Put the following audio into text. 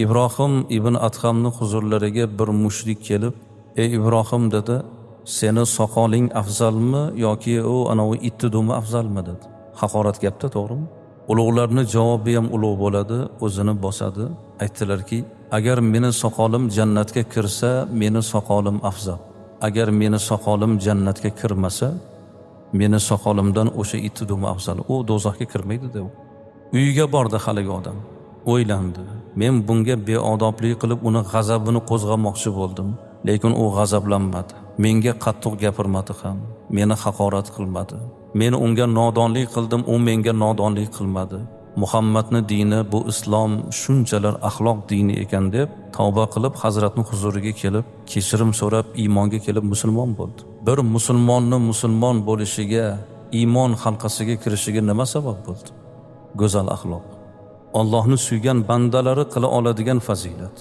Ibrohim ibn Adhamning huzurlariga bir mushrik kelib, "Ey Ibrohim," dedi, "seni soqoling afzalmi yoki u anavi itni dumi afzalmi?" dedi. Haqorat gapda, to'g'rimi? Ulug'larning javobi ham ulug' bo'ladi, o'zini bosadi. Aytdilarki, agar meni soqolim jannatga kirsa, meni soqolim afzal. Agar meni soqolim jannatga kirmasa, meni soqolimdan o'sha itni dumi afzal. U do'zaxga kirmaydi deb. Uyiga bordi haligi odam. O'ylandi. Men bunga beodoblik qilib uni g'azabini qo'zg'amoqchi bo'ldim, lekin u g'azablanmadi. Menga qattiq gapirmadi ham, meni haqorat qilmadi. Men unga nodonlik qildim, u menga nodonlik qilmadi. Muhammadning dini bu islom shunchalar axloq dini ekan deb tavba qilib Hazratning huzuriga kelib, kechirim so'rab iymonga kelib musulmon bo'ldi. Bir musulmonning musulmon bo'lishiga, iymon halqasiga kirishiga nima sabab bo'ldi? Go'zal axloq. Allohni suygan bandalari qila oladigan fazilat.